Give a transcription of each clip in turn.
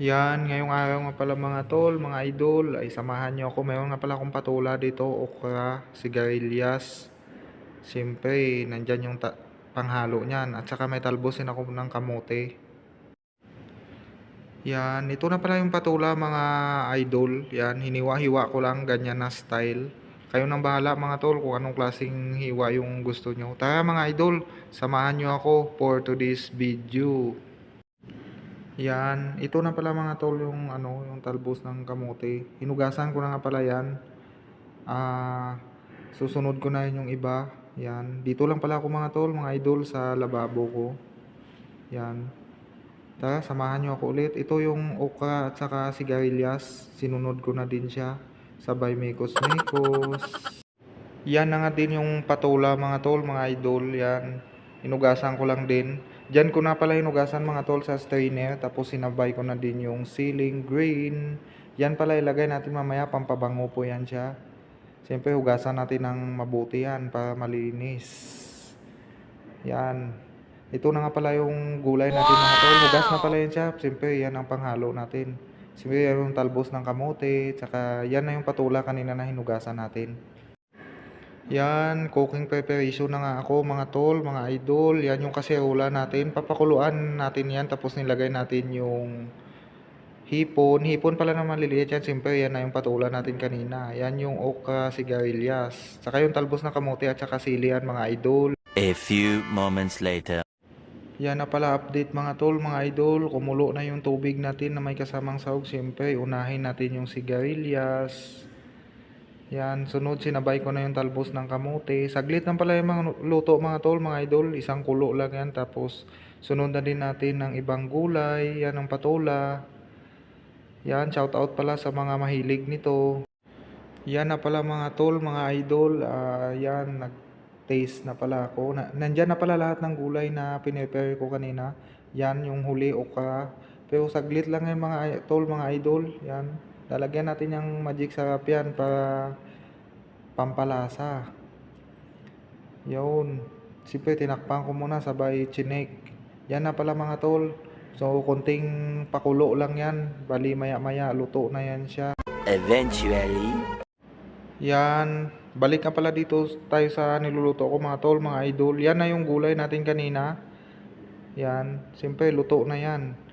Yan, ngayong araw nga pala mga tol, mga idol, ay samahan nyo ako. Mayroon nga pala akong patula dito, okra, sigarilyas. Siyempre, nandyan yung panghalo niyan. At saka may talbosin ako ng kamote. Yan, ito na pala yung patula mga idol. Yan, hiniwa-hiwa ko lang, ganyan na style. Kayo nang bahala mga tol kung anong klaseng hiwa yung gusto nyo. Tara mga idol, samahan nyo ako for today's video. Yan, ito na pala mga tol yung yung talbos ng kamote. Hinugasan ko na nga pala 'yan. Susunod ko na yun yung iba. Yan, dito lang pala ako mga tol, mga idol sa lababo ko. Yan. Tara, samahan niyo ako ulit. Ito yung okra at saka sigarilyas. Sinunod ko na din siya. Sabay mekos-mekos. Yan na nga din yung patula mga tol, mga idol. Yan. Hinugasan ko lang din. Diyan ko na pala hinugasan mga tol sa strainer. Tapos sinabay ko na din yung ceiling green. Yan pala ilagay natin mamaya. Pampabango po yan siya. Siyempre hugasan natin ng mabuti yan para malinis. Yan. Ito na nga pala yung gulay natin mga tol. Hugas na pala yan siya. Siyempre yan ang panghalo natin. Siyempre yan yung talbos ng kamote. Tsaka yan na yung patula kanina na hinugasan natin. Yan, cooking preparation na nga ako mga tol, mga idol. Yan yung kaserola natin. Papakuluan natin yan tapos nilagay natin yung hipon. Hipon pala na maliliit yan. Siyempre yan na yung patula natin kanina. Yan yung okra, sigarilyas. Saka yung talbos na kamote at saka sili yan mga idol. A few moments later. Yan na pala update mga tol, mga idol. Kumulo na yung tubig natin na may kasamang sahog. Siyempre unahin natin yung sigarilyas. Yan, sunod sinabay ko na yung talbos ng kamote. Saglit lang pala yung mga luto mga tol, mga idol. Isang kulo lang yan. Tapos sunod na din natin ng ibang gulay. Yan ang patula. Yan, shout out pala sa mga mahilig nito. Yan na pala mga tol, mga idol. Yan, nag-taste na pala ako. Nandyan na pala lahat ng gulay na pinipare ko kanina. Yan, yung huli okra. Pero saglit lang yan mga tol, mga idol. Yan. Lalagyan natin yung magic sarap yan para pampalasa. Yun. Siyempre tinakpan ko muna sabay chinek. Yan na pala mga tol. So konting pakulo lang yan. Bali maya maya luto na yan siya. Eventually. Yan. Balik na pala dito tayo sa niluluto ko mga tol, mga idol. Yan na yung gulay natin kanina. Yan. Siyempre luto na yan.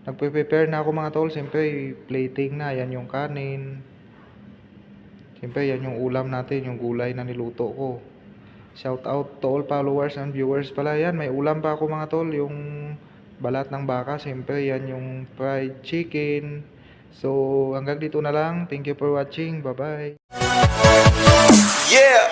Nagpe-prepare na ako mga tol. Siyempre plating na. Yan yung kanin. Siyempre yan yung ulam natin. Yung gulay na niluto ko. Shout out to all followers and viewers pala yan. May ulam pa ako mga tol. Yung balat ng baka. Siyempre yan yung fried chicken. So hanggang dito na lang. Thank you for watching. Bye bye. Yeah!